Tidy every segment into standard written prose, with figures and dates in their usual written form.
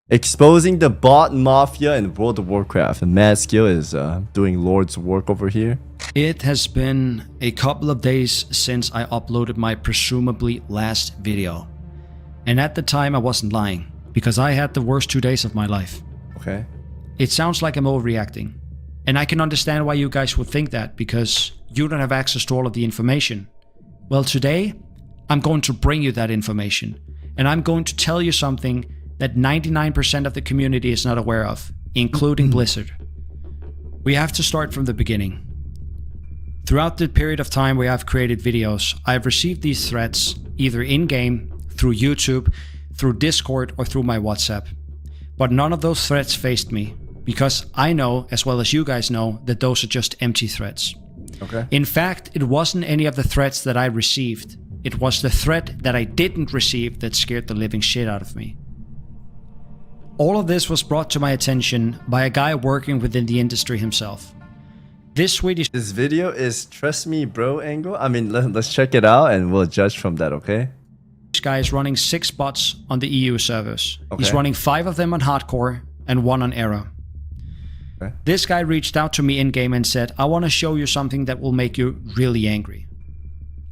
Exposing the bot mafia in World of Warcraft. And Mad Skill is doing Lord's work over here. It has been a couple of days since I uploaded my presumably last video. And at the time I wasn't lying, because I had the worst 2 days of my life. Okay. It sounds like I'm overreacting. And I can understand why you guys would think that, because you don't have access to all of the information. Well, today, I'm going to bring you that information. And I'm going to tell you something that 99% of the community is not aware of, including Blizzard. We have to start from the beginning. Throughout the period of time where I've created videos, I've received these threats either in-game, through YouTube, through Discord, or through my WhatsApp. But none of those threats faced me, because I know, as well as you guys know, that those are just empty threats. Okay. In fact, it wasn't any of the threats that I received. It was the threat that I didn't receive that scared the living shit out of me. All of this was brought to my attention by a guy working within the industry himself. This video is trust me bro angle. I mean, let's check it out and we'll judge from that, okay? This guy is running 6 bots on the EU servers. Okay. He's running 5 of them on hardcore and 1 on Era. Okay. This guy reached out to me in-game and said, I want to show you something that will make you really angry.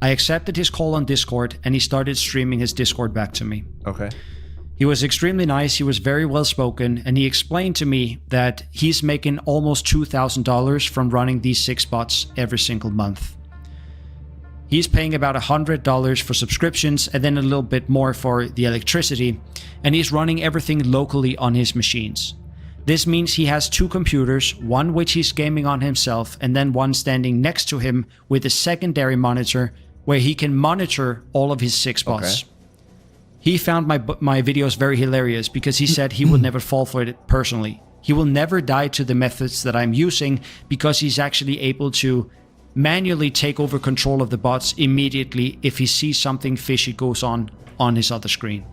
I accepted his call on Discord and he started streaming his Discord back to me. Okay. He was extremely nice, he was very well spoken, and he explained to me that he's making almost $2,000 from running these 6 bots every single month. He's paying about $100 for subscriptions and then a little bit more for the electricity, and he's running everything locally on his machines. This means he has 2 computers, one which he's gaming on himself, and then one standing next to him with a secondary monitor where he can monitor all of his 6 bots. Okay. He found my videos very hilarious because he said he would never fall for it personally. He will never die to the methods that I'm using because he's actually able to manually take over control of the bots immediately if he sees something fishy goes on his other screen.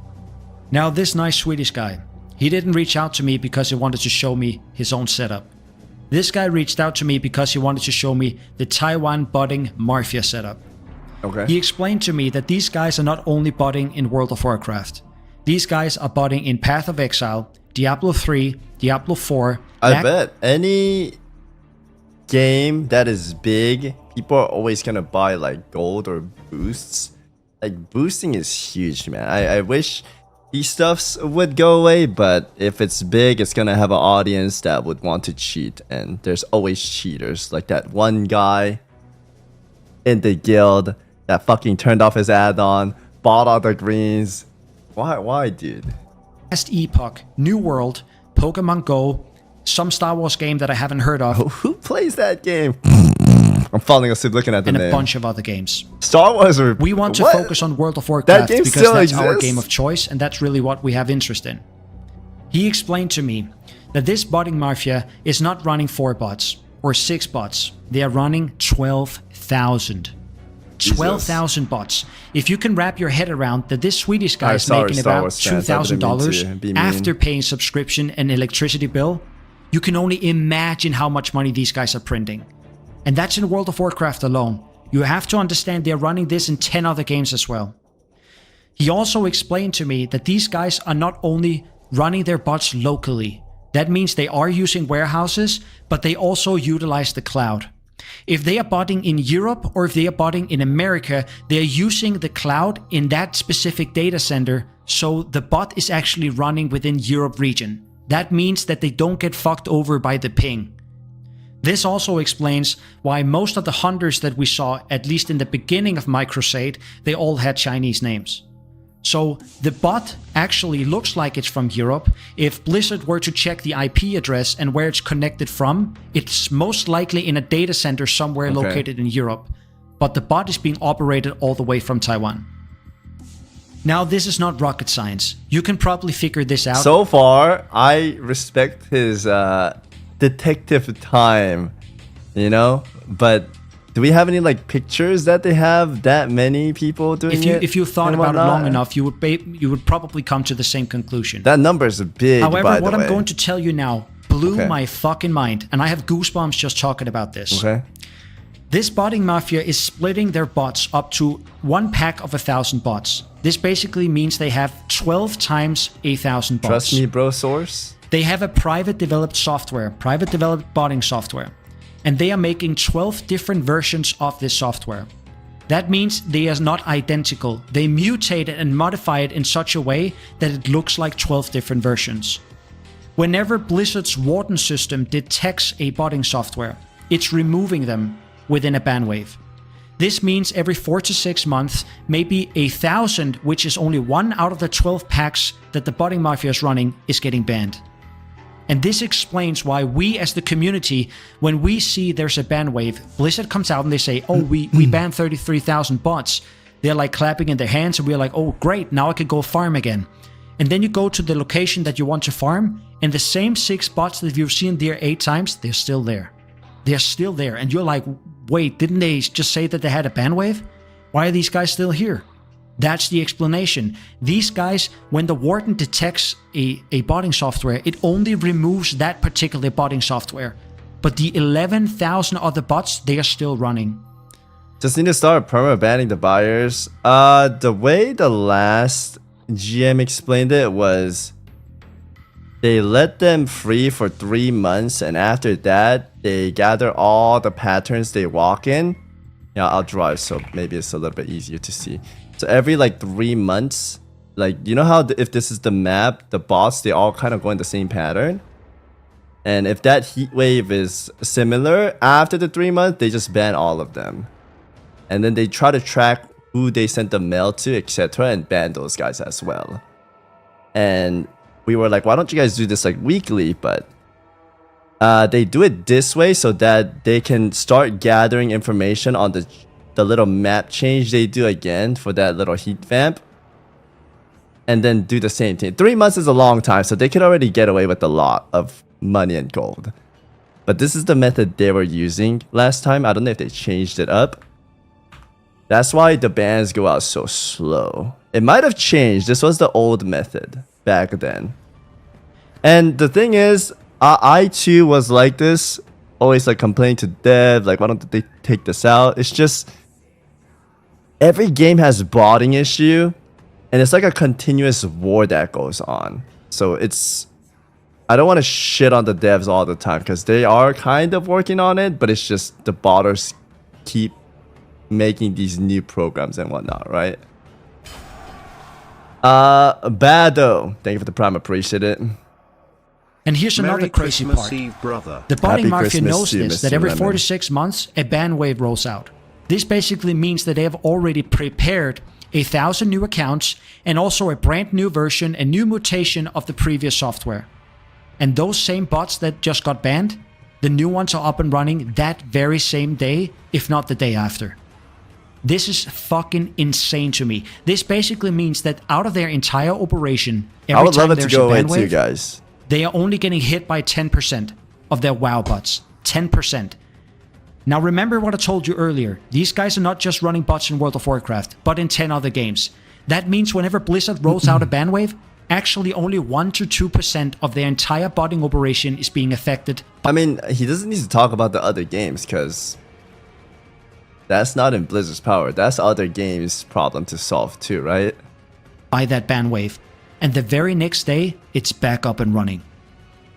Now this nice Swedish guy, he didn't reach out to me because he wanted to show me his own setup. This guy reached out to me because he wanted to show me the Taiwan botting Mafia setup. Okay. He explained to me that these guys are not only botting in World of Warcraft. These guys are botting in Path of Exile, Diablo 3, Diablo 4. I bet any game that is big, people are always gonna buy like gold or boosts. Like boosting is huge, man. I wish these stuffs would go away, but if it's big, it's gonna have an audience that would want to cheat, and there's always cheaters. Like that one guy in the guild that fucking turned off his add-on, bought all the greens. Why, dude? Last Epoch, New World, Pokemon Go, some Star Wars game that I haven't heard of, Who plays that game? I'm falling asleep looking at the and name. a bunch of other games. Star Wars or We want to what? focus on World of Warcraft game because still that's our exists? game of choice and that's really what we have interest in. He explained to me that this botting mafia is not running 4 bots or 6 bots. They are running 12,000. 12,000 bots. If you can wrap your head around that this Swedish guy is making about $2,000 after paying subscription and electricity bill, you can only imagine how much money these guys are printing. And that's in World of Warcraft alone. You have to understand they're running this in 10 other games as well. He also explained to me that these guys are not only running their bots locally. That means they are using warehouses, but they also utilize the cloud. If they are botting in Europe or if they are botting in America, they are using the cloud in that specific data center, so the bot is actually running within Europe region. That means that they don't get fucked over by the ping. This also explains why most of the hunters that we saw, at least in the beginning of my crusade, they all had Chinese names. So the bot actually looks like it's from Europe. If Blizzard were to check the IP address and where it's connected from, it's most likely in a data center somewhere located in Europe. But the bot is being operated all the way from Taiwan. Now this is not rocket science. You can probably figure this out. So far, I respect his detective time, you know? But do we have any like pictures that they have that many people doing it? If you thought about it long enough, you would probably come to the same conclusion. That number is big. However, what I'm going to tell you now blew my fucking mind, and I have goosebumps just talking about this. Okay. This botting mafia is splitting their bots up to one pack of 1,000 bots. This basically means they have 12 times 1,000 bots. Trust me, bro, source. They have a private developed software, private developed botting software, and they are making 12 different versions of this software. That means they are not identical. They mutate it and modify it in such a way that it looks like 12 different versions. Whenever Blizzard's Warden system detects a botting software, it's removing them within a ban wave. This means every 4 to 6 months, maybe 1,000, which is only one out of the 12 packs that the botting mafia is running, is getting banned. And this explains why we as the community, when we see there's a ban wave, Blizzard comes out and they say, oh, we banned 33,000 bots. They're like clapping in their hands and we're like, oh, great, now I can go farm again. And then you go to the location that you want to farm, and the same 6 bots that you've seen there 8 times, they're still there. They're still there. And you're like, wait, didn't they just say that they had a ban wave? Why are these guys still here? That's the explanation. These guys, when the Warden detects a botting software, it only removes that particular botting software. But the 11,000 other bots, they are still running. Just need to start perma-banning the buyers. The way the last GM explained it was they let them free for 3 months, and after that, they gather all the patterns they walk in. Yeah, I'll draw it so maybe it's a little bit easier to see. So every like 3 months, like, you know how if this is the map, the boss, they all kind of go in the same pattern? And if that heat wave is similar, after the 3 months, they just ban all of them. And then they try to track who they sent the mail to, etc., and ban those guys as well. And we were like, why don't you guys do this like weekly? But they do it this way so that they can start gathering information on the little map change they do again for that little heat vamp, and then do the same thing. 3 months is a long time, so they could already get away with a lot of money and gold. But this is the method they were using last time. I don't know if they changed it up. That's why the bans go out so slow. It might have changed. This was the old method back then. And the thing is, I too was like this, always like complaining to dev, like, why don't they take this out? It's just every game has botting issue, and it's like a continuous war that goes on. So it's, I don't want to shit on the devs all the time because they are kind of working on it, but it's just the botters keep making these new programs and whatnot, right? Bad though. Thank you for the prime, appreciate it. And here's another Merry crazy Christmas part. Eve, brother. The botting Happy mafia Christmas knows to you, this, that Mr. every 4 Lemon. to 6 months, a ban wave rolls out. This basically means that they have already prepared 1,000 new accounts and also a brand new version, a new mutation of the previous software. And those same bots that just got banned, the new ones are up and running that very same day, if not the day after. This is fucking insane to me. This basically means that out of their entire operation, I would love it to there's go a away ban too, wave, guys. they are only getting hit by 10% of their WoW bots. 10%. Now remember what I told you earlier. These guys are not just running bots in World of Warcraft, but in 10 other games. That means whenever Blizzard rolls out a ban wave, actually only 1 to 2% of their entire botting operation is being affected. I mean, he doesn't need to talk about the other games because that's not in Blizzard's power. That's other games' problem to solve too, right? By that ban wave. And the very next day, it's back up and running.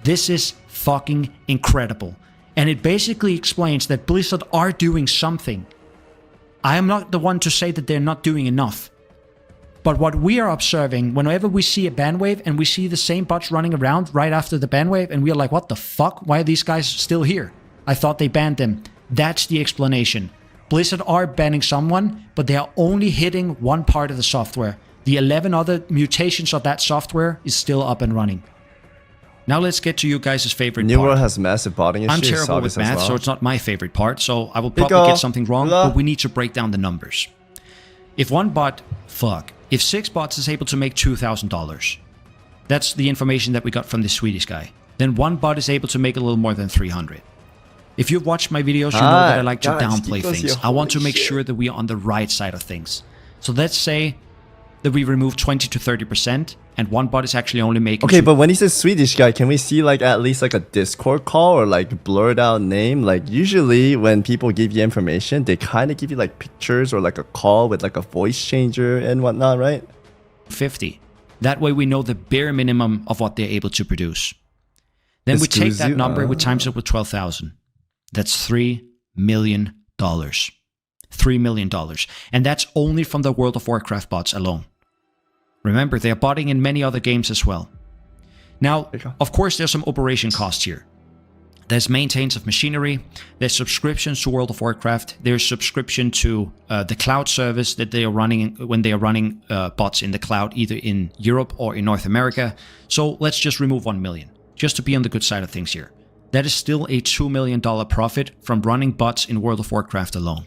This is fucking incredible. And it basically explains that Blizzard are doing something. I am not the one to say that they're not doing enough. But what we are observing, whenever we see a ban wave and we see the same bots running around right after the ban wave, and we are like, what the fuck? Why are these guys still here? I thought they banned them. That's the explanation. Blizzard are banning someone, but they are only hitting one part of the software. The 11 other mutations of that software is still up and running. Now let's get to you guys' favorite New part. World has massive botting issues. I'm terrible with Sabis as math, well. so it's not my favorite part, so I will probably Pick get off. something wrong, Pick off. but we need to break down the numbers. If one bot, if 6 bots is able to make $2,000, that's the information that we got from this Swedish guy, then one bot is able to make a little more than 300. If you've watched my videos, you know that I like to Guys, downplay keep us things. here. I want to Holy make shit. sure that we are on the right side of things. So let's say that we remove 20 to 30%, and one bot is actually only making... Okay, but when he says Swedish guy, can we see like at least like a Discord call or like blurred out name? Like usually when people give you information, they kind of give you like pictures or like a call with like a voice changer and whatnot, right? 50. That way we know the bare minimum of what they're able to produce. Then we take that number, we times it with 12,000. That's $3 million. $3 million. And that's only from the World of Warcraft bots alone. Remember, they are botting in many other games as well. Now, of course, there's some operation costs here. There's maintenance of machinery, there's subscriptions to World of Warcraft, there's subscription to the cloud service that they are running when they are running bots in the cloud, either in Europe or in North America. So let's just remove 1 million, just to be on the good side of things here. That is still a $2 million profit from running bots in World of Warcraft alone.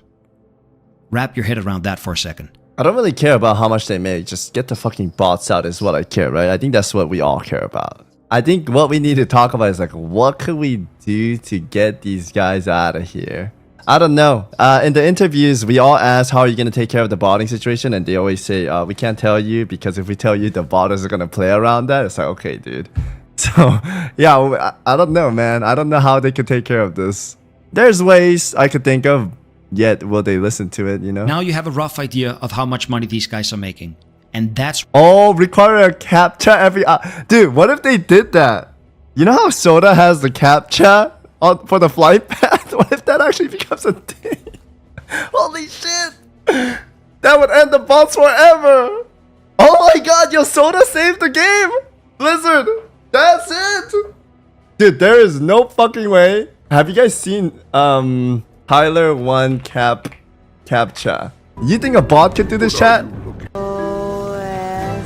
Wrap your head around that for a second. I don't really care about how much they make. Just get the fucking bots out is what I care, right? I think that's what we all care about. I think what we need to talk about is like, what could we do to get these guys out of here? I don't know. In the interviews, we all ask, how are you going to take care of the botting situation? And they always say, we can't tell you because if we tell you, the botters are going to play around that. It's like, okay, dude. So, yeah, I don't know, man. I don't know how they could take care of this. There's ways I could think of. Yet will they listen to it, you know? Now you have a rough idea of how much money these guys are making. And that's... Oh, require a CAPTCHA every... dude, what if they did that? You know how Soda has the CAPTCHA for the flight path? What if that actually becomes a thing? Holy shit! That would end the bots forever! Oh my god, yo, Soda saved the game! Blizzard! That's it! Dude, there is no fucking way. Have you guys seen, Tyler 1 CAPTCHA? You think a bot could do this, chat? OS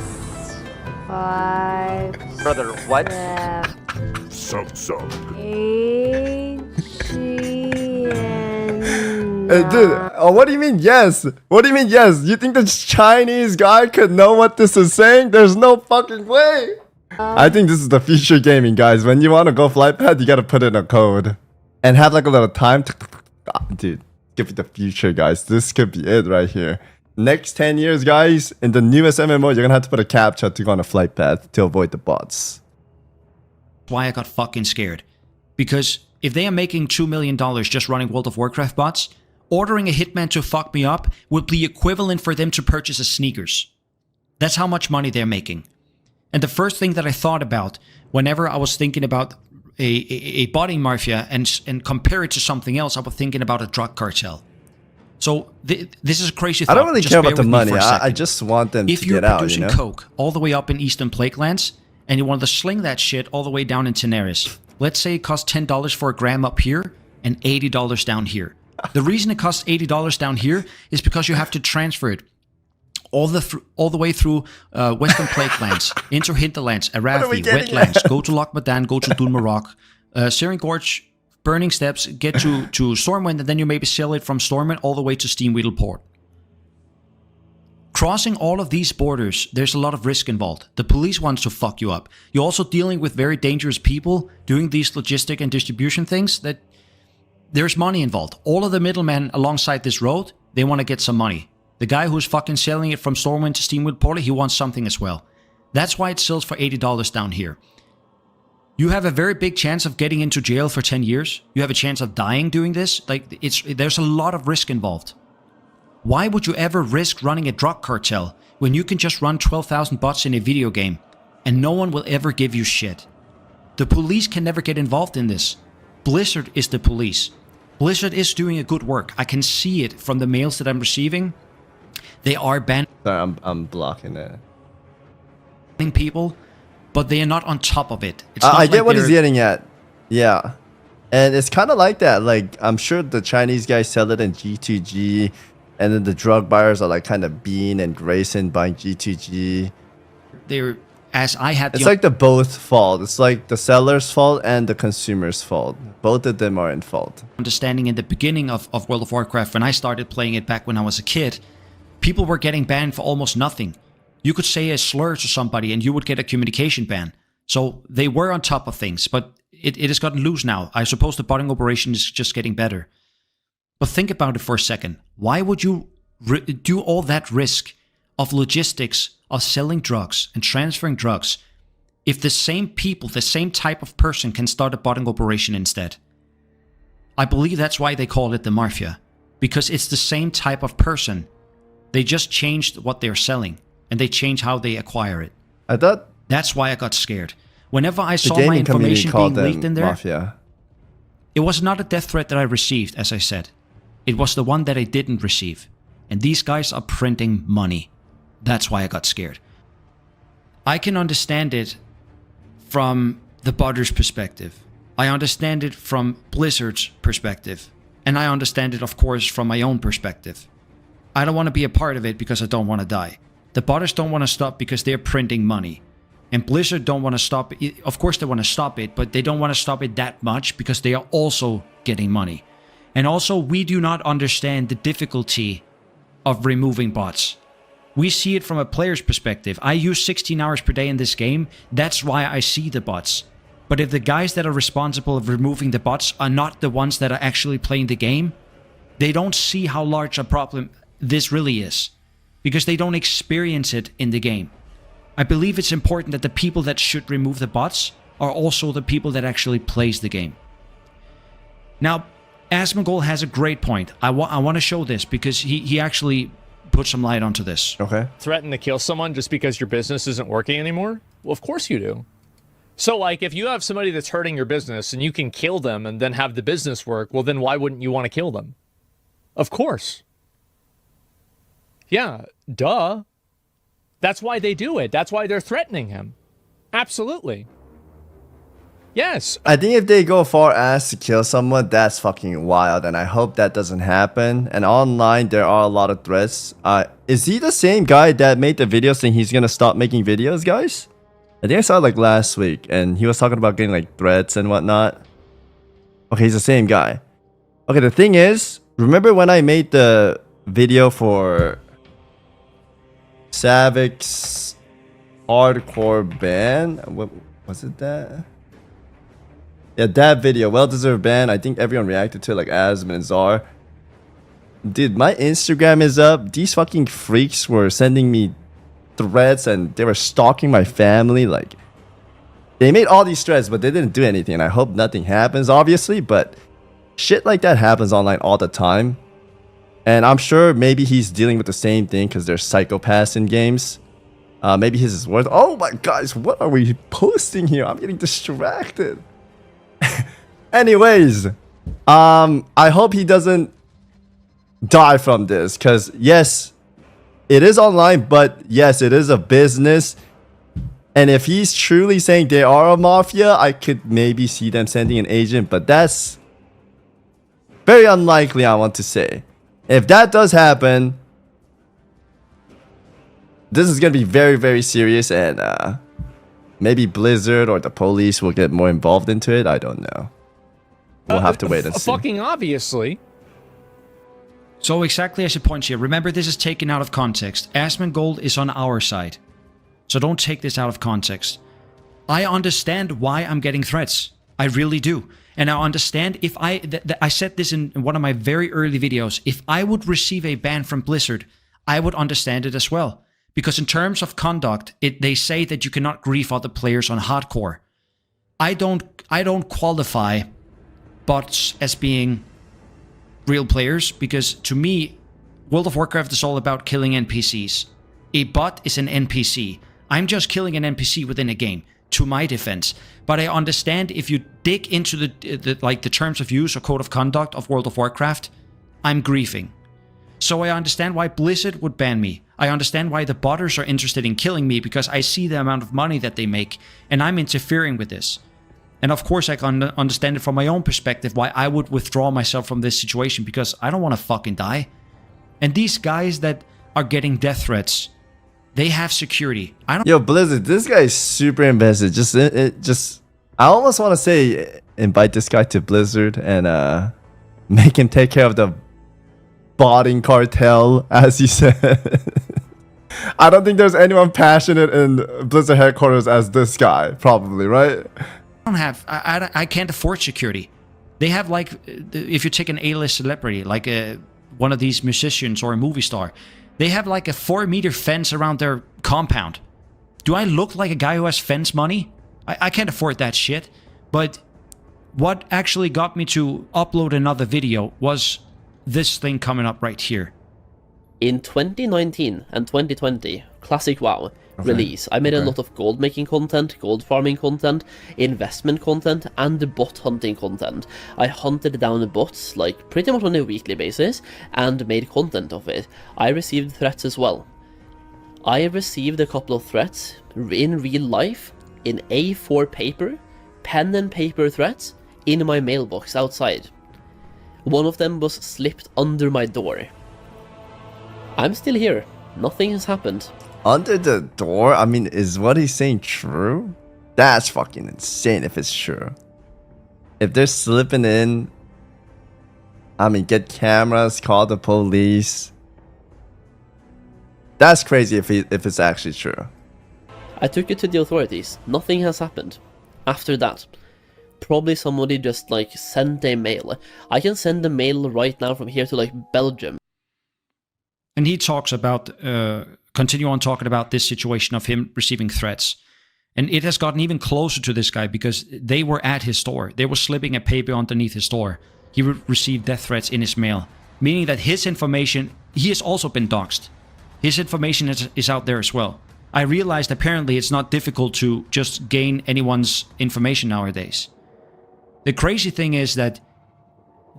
5. Brother, what? Dude, what do you mean yes? What do you mean yes? You think the Chinese guy could know what this is saying? There's no fucking way. I think this is the future gaming, guys. When you want to go flight path, you gotta put in a code and have like a little time. Dude, give it the future, guys. This could be it right here. Next 10 years, guys, in the newest MMO, you're gonna have to put a CAPTCHA to go on a flight path to avoid the bots. Why I got fucking scared. Because if they are making $2 million just running World of Warcraft bots, ordering a hitman to fuck me up would be equivalent for them to purchase a sneakers. That's how much money they're making. And the first thing that I thought about whenever I was thinking about a botting mafia and compare it to something else, I was thinking about a drug cartel. So this is a crazy thought. I don't really Just care bear about the with me money. for a second. I just want them if to you're get out, you producing know? coke all the way up in Eastern Plaguelands and you want to sling that shit all the way down in Tenaris, let's say it costs $10 for a gram up here and $80 down here. The reason it costs $80 down here is because you have to transfer it all the way through Western Plaguelands, into Hinterlands, Arathi, Wetlands, go to Loch Madan, go to Dunmarok, Searing Gorge, Burning Steps, get to Stormwind, and then you maybe sell it from Stormwind all the way to Steamweedle Port. Crossing all of these borders, there's a lot of risk involved. The police wants to fuck you up. You're also dealing with very dangerous people doing these logistic and distribution things that there's money involved. All of the middlemen alongside this road, they want to get some money. The guy who's fucking selling it from Stormwind to Steamweedle Port, he wants something as well. That's why it sells for $80 down here. You have a very big chance of getting into jail for 10 years. You have a chance of dying doing this. Like, there's a lot of risk involved. Why would you ever risk running a drug cartel when you can just run 12,000 bots in a video game and no one will ever give you shit? The police can never get involved in this. Blizzard is the police. Blizzard is doing a good work. I can see it from the mails that I'm receiving. They are banning I'm blocking it. people, but they are not on top of it. It's I not get like what he's they're- getting at. Yeah. And it's kind of like that. Like, I'm sure the Chinese guys sell it in G2G. And then the drug buyers are like kind of Bean and Grayson buying G2G. They're, as I had It's the like the both fault. It's like the seller's fault and the consumer's fault. Both of them are in fault. understanding in the beginning of World of Warcraft, when I started playing it back when I was a kid, people were getting banned for almost nothing. You could say a slur to somebody and you would get a communication ban. So they were on top of things, but it has gotten loose now. I suppose the botting operation is just getting better. But think about it for a second. Why would you do all that risk of logistics, of selling drugs and transferring drugs if the same people, the same type of person can start a botting operation instead? I believe that's why they call it the Mafia, because it's the same type of person. They just changed what they're selling and they changed how they acquire it. I thought that's why I got scared. Whenever I the saw my gaming community information called being them leaked in there, Mafia. it was not a death threat that I received, as I said. It was the one that I didn't receive. And these guys are printing money. That's why I got scared. I can understand it from the botter's perspective. I understand it from Blizzard's perspective. And I understand it, of course, from my own perspective. I don't want to be a part of it because I don't want to die. The botters don't want to stop because they're printing money. And Blizzard don't want to stop it. Of course they want to stop it, but they don't want to stop it that much because they are also getting money. And also, we do not understand the difficulty of removing bots. We see it from a player's perspective. I use 16 hours per day in this game. That's why I see the bots. But if the guys that are responsible of removing the bots are not the ones that are actually playing the game, they don't see how large a problem this really is. Because they don't experience it in the game. I believe it's important that the people that should remove the bots are also the people that actually plays the game. Now, Asmongold has a great point. I want to show this because he actually put some light onto this. Okay. Threaten to kill someone just because your business isn't working anymore? Well, of course you do. So, like, if you have somebody that's hurting your business and you can kill them and then have the business work, well, then why wouldn't you want to kill them? Of course. Yeah, duh. That's why they do it. That's why they're threatening him. Absolutely. Yes. I think if they go far as to kill someone, that's fucking wild, and I hope that doesn't happen. And online, there are a lot of threats. Is he the same guy that made the video saying he's gonna stop making videos, guys? I think I saw it like last week, and he was talking about getting like threats and whatnot. Okay, he's the same guy. Okay, the thing is, remember when I made the video for Savik's hardcore ban? What was it that? Yeah, that video, well-deserved ban. I think everyone reacted to it like Asmon and Czar. Dude, my Instagram is up. These fucking freaks were sending me threats and they were stalking my family. Like, they made all these threats, but they didn't do anything. And I hope nothing happens, obviously. But shit like that happens online all the time. And I'm sure maybe he's dealing with the same thing because there's psychopaths in games. Maybe his is worth. Oh my guys, what are we posting here? I'm getting distracted. Anyways, I hope he doesn't die from this, because yes, it is online, but yes, it is a business. And if he's truly saying they are a mafia, I could maybe see them sending an agent, but that's very unlikely, I want to say. If that does happen, this is going to be very, very serious, and maybe Blizzard or the police will get more involved into it. I don't know. We'll have to wait and see. Fucking obviously. So exactly as you point here, remember this is taken out of context. Asmongold is on our side. So don't take this out of context. I understand why I'm getting threats. I really do. And I understand if I said this in one of my very early videos, if I would receive a ban from Blizzard, I would understand it as well. Because in terms of conduct, they say that you cannot grief other players on hardcore. I don't qualify bots as being real players, because to me, World of Warcraft is all about killing NPCs. A bot is an NPC. I'm just killing an NPC within a game, to my defense. But I understand if you dig into the terms of use or code of conduct of World of Warcraft, I'm griefing. So I understand why Blizzard would ban me. I understand why the botters are interested in killing me, because I see the amount of money that they make, and I'm interfering with this. And of course I can understand it from my own perspective why I would withdraw myself from this situation, because I don't want to fucking die. And these guys that are getting death threats, they have security. Yo, Blizzard, this guy is super invested. I almost want to say invite this guy to Blizzard and make him take care of the botting cartel, as he said. I don't think there's anyone passionate in Blizzard headquarters as this guy, probably, right? I can't afford security. They have, like, if you take an A-list celebrity, like one of these musicians or a movie star, They have like a 4-meter fence around their compound. Do I look like a guy who has fence money? I can't afford that shit. But what actually got me to upload another video was this thing coming up right here. In 2019 and 2020, Classic WoW release, I made a lot of gold making content, gold farming content, investment content, and bot hunting content. I hunted down the bots like pretty much on a weekly basis and made content of it. I received threats as well. I received a couple of threats in real life, in A4 paper, pen and paper threats, in my mailbox outside. One of them was slipped under my door. I'm still here. Nothing has happened. Under the door? I mean, is what he's saying true? That's fucking insane if it's true. If they're slipping in, I mean, get cameras, call the police. That's crazy if it's actually true. I took it to the authorities. Nothing has happened. After that, probably somebody just like sent a mail. I can send a mail right now from here to like Belgium. And he talks about, continue on talking about this situation of him receiving threats. And it has gotten even closer to this guy because they were at his store. They were slipping a paper underneath his store. He received death threats in his mail, meaning that his information, he has also been doxxed. His information is out there as well. I realized apparently it's not difficult to just gain anyone's information nowadays. The crazy thing is that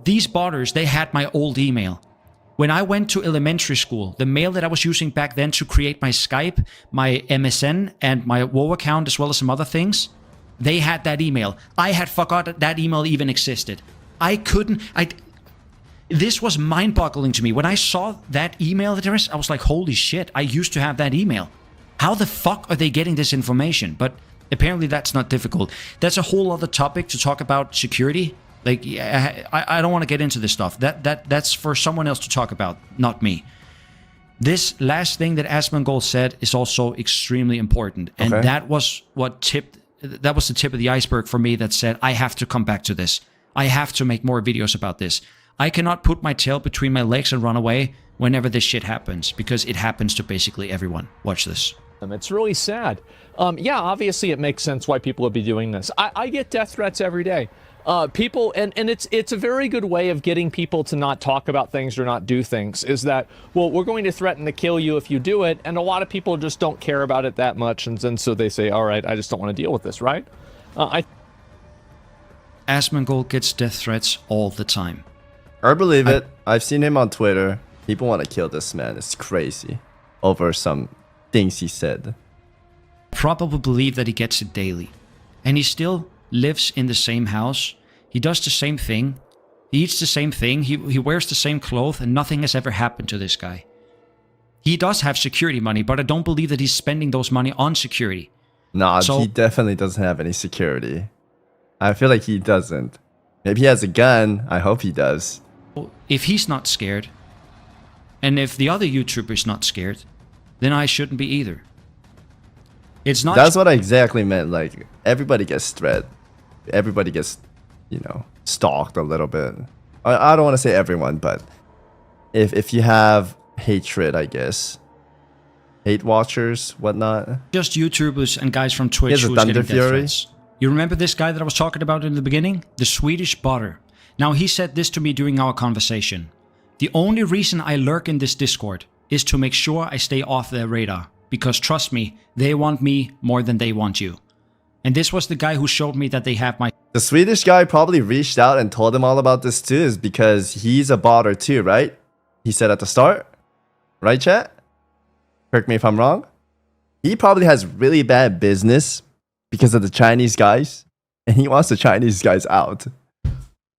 these botters, they had my old email. When I went to elementary school, the mail that I was using back then to create my Skype, my MSN, and my WoW account, as well as some other things, they had that email. I had forgot that email even existed. This was mind-boggling to me. When I saw that email address, I was like, holy shit, I used to have that email. How the fuck are they getting this information? But apparently that's not difficult. That's a whole other topic to talk about security. Like, I don't want to get into this stuff. That's for someone else to talk about, not me. This last thing that Asmongold said is also extremely important. And that was the tip of the iceberg for me that said, I have to come back to this. I have to make more videos about this. I cannot put my tail between my legs and run away whenever this shit happens, because it happens to basically everyone. Watch this. It's really sad. Yeah, obviously it makes sense why people would be doing this. I get death threats every day. People, and it's a very good way of getting people to not talk about things or not do things, is that, well, we're going to threaten to kill you if you do it, and a lot of people just don't care about it that much, and then so they say, all right, I just don't want to deal with this, right? Asmongold gets death threats all the time. I believe it. I've seen him on Twitter. People want to kill this man. It's crazy. Over some things he said. I probably believe that he gets it daily. And he still lives in the same house. He does the same thing. He eats the same thing. He wears the same clothes, and nothing has ever happened to this guy. He does have security money, but I don't believe that he's spending those money on security. Nah, he definitely doesn't have any security. I feel like he doesn't. Maybe he has a gun. I hope he does. If he's not scared, and if the other YouTuber's not scared, then I shouldn't be either. It's not. That's what I exactly meant. Like, everybody gets threat. Everybody gets, you know, stalked a little bit. I don't want to say everyone, but if you have hatred, I guess. Hate watchers, whatnot. Just YouTubers and guys from Twitch who's getting death threats. You remember this guy that I was talking about in the beginning? The Swedish botter. Now, he said this to me during our conversation. The only reason I lurk in this Discord is to make sure I stay off their radar. Because trust me, they want me more than they want you. And this was the guy who showed me that they have my... The Swedish guy probably reached out and told him all about this too, is because he's a botter too, right? He said at the start. Right, chat? Correct me if I'm wrong. He probably has really bad business because of the Chinese guys. And he wants the Chinese guys out.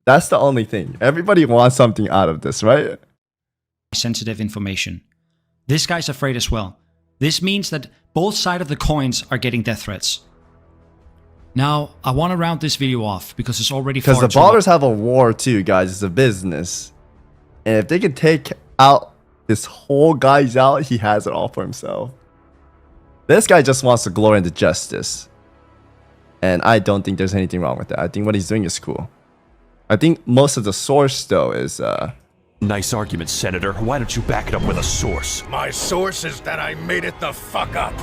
That's the only thing. Everybody wants something out of this, right? Sensitive information. This guy's afraid as well. This means that both sides of the coins are getting death threats. Now, I want to round this video off because it's already far too long. Because the ballers have a war too, guys. It's a business. And if they can take out this whole guy's out, he has it all for himself. This guy just wants to glory in the justice. And I don't think there's anything wrong with that. I think what he's doing is cool. I think most of the source, though, is Nice argument, Senator. Why don't you back it up with a source? My source is that I made it the fuck up.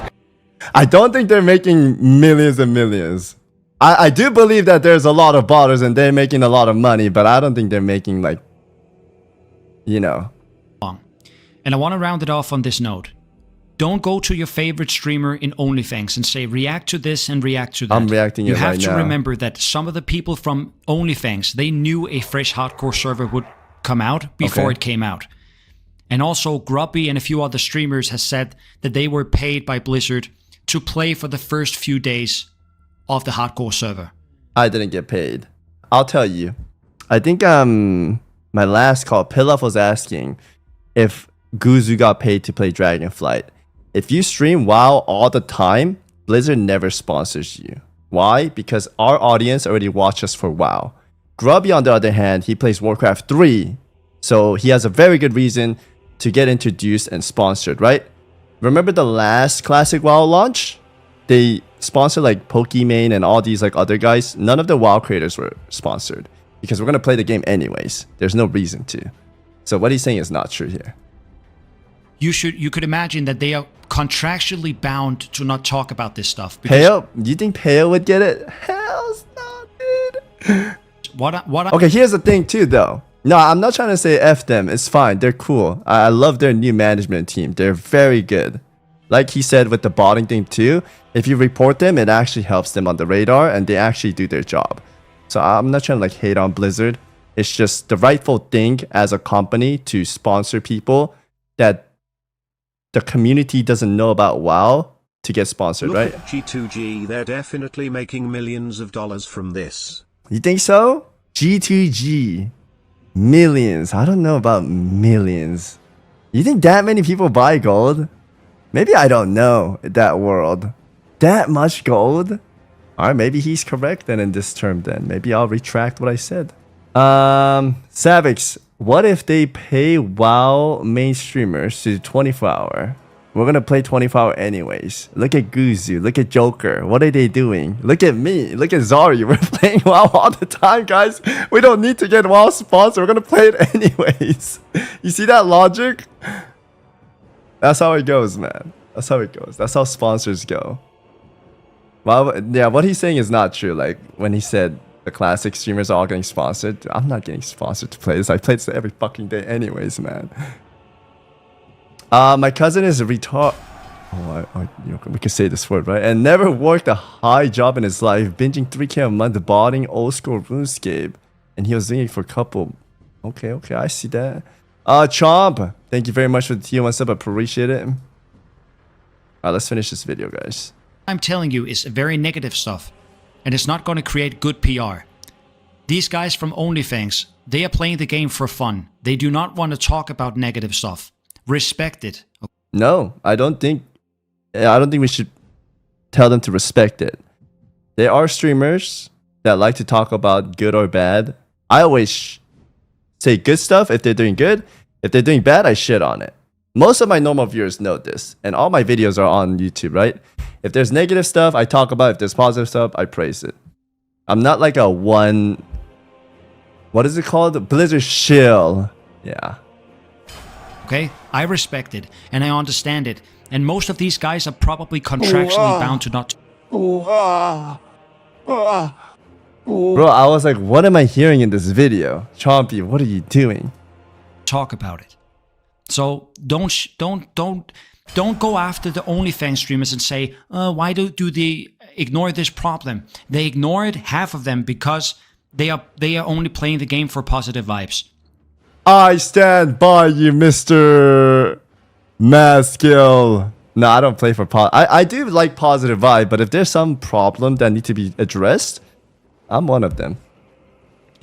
I don't think they're making millions and millions. I do believe that there's a lot of botters and they're making a lot of money, but I don't think they're making like, you know. And I want to round it off on this note. Don't go to your favorite streamer in OnlyFans and say, react to this and react to that. I'm reacting You it have right to now. remember that some of the people from OnlyFans, they knew a fresh hardcore server would come out before it came out. And also Grubby and a few other streamers has said that they were paid by Blizzard to play for the first few days of the hardcore server. I didn't get paid. I'll tell you. I think my last call, Pilaf was asking if Guzu got paid to play Dragonflight. If you stream WoW all the time, Blizzard never sponsors you. Why? Because our audience already watch us for WoW. Grubby, on the other hand, he plays Warcraft 3, so he has a very good reason to get introduced and sponsored, right? Remember the last Classic WoW launch? They sponsored like Pokimane and all these like other guys. None of the WoW creators were sponsored because we're gonna play the game anyways. There's no reason to. So what he's saying is not true here. You could imagine that they are contractually bound to not talk about this stuff. Pale? You think Pale would get it? Hell's no, dude. Okay, here's the thing too though. No, I'm not trying to say F them. It's fine. They're cool. I love their new management team. They're very good. Like he said with the botting thing too, if you report them, it actually helps them on the radar and they actually do their job. So I'm not trying to like hate on Blizzard. It's just the rightful thing as a company to sponsor people that the community doesn't know about WoW to get sponsored, Look right? at G2G, they're definitely making millions of dollars from this. You think so? G2G. Millions. I don't know about millions. You think that many people buy gold? Maybe I don't know that world. That much gold? Alright, maybe he's correct then in this term then. Maybe I'll retract what I said. Savix, what if they pay WoW main streamers to 24-hour? We're gonna play 24-hour anyways. Look at Guzu, look at Joker. What are they doing? Look at me, look at Zari. We're playing WoW all the time, guys. We don't need to get WoW sponsored. We're gonna play it anyways. You see that logic? That's how it goes, man. That's how it goes. That's how sponsors go. Well, yeah, what he's saying is not true. Like when he said the classic streamers are all getting sponsored. I'm not getting sponsored to play this. I play this every fucking day anyways, man. My cousin is a retard. We can say this word, right? And never worked a high job in his life, binging 3K a month, botting old school RuneScape. And he was doing it for a couple. Okay, I see that. Chomp, thank you very much for the tier 1 sub. I appreciate it. Alright, let's finish this video, guys. I'm telling you is very negative stuff. And it's not going to create good PR. These guys from OnlyFans, they are playing the game for fun. They do not want to talk about negative stuff. Respect it. No, I don't think we should tell them to respect it. There are streamers that like to talk about good or bad. I always say good stuff if they're doing good. If they're doing bad, I shit on it. Most of my normal viewers know this, and all my videos are on YouTube, right? If there's negative stuff, I talk about it. If there's positive stuff, I praise it. I'm not like a one... What is it called? Blizzard shill. Yeah. Okay? I respect it, and I understand it. And most of these guys are probably contractually bound to not... Bro, I was like, what am I hearing in this video? Chompy, what are you doing? talk about it. So don't go after the OnlyFans streamers and say, why do they ignore this problem? They ignore it, half of them, because they are only playing the game for positive vibes. I stand by you, Mr. Maskill. No, I don't play for I do like positive vibe, but if there's some problem that need to be addressed, I'm one of them.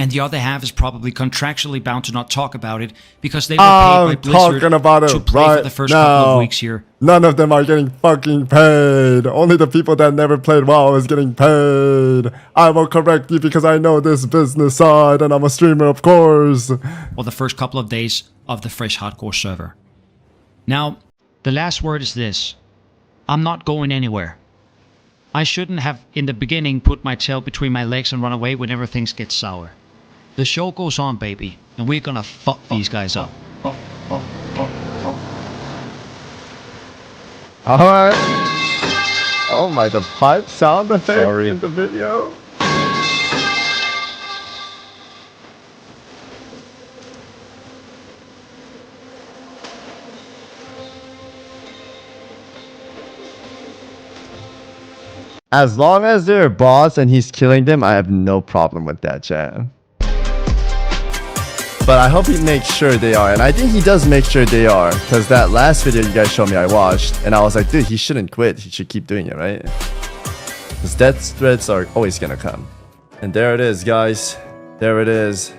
And the other half is probably contractually bound to not talk about it because they were paid by Blizzard talking about it to play right for the first couple of weeks here. None of them are getting fucking paid. Only the people that never played WoW is getting paid. I will correct you because I know this business side and I'm a streamer, of course. Or the first couple of days of the fresh hardcore server. Now, the last word is this. I'm not going anywhere. I shouldn't have, in the beginning, put my tail between my legs and run away whenever things get sour. The show goes on, baby, and we're gonna fuck these guys up. Alright. Oh my, the pipe sound effect in the video. As long as they're a boss and he's killing them, I have no problem with that, chat. But I hope he makes sure they are, and I think he does make sure they are, because that last video you guys showed me I watched, and I was like, dude, he shouldn't quit, he should keep doing it, right? Because death threats are always gonna come. And there it is, guys. There it is.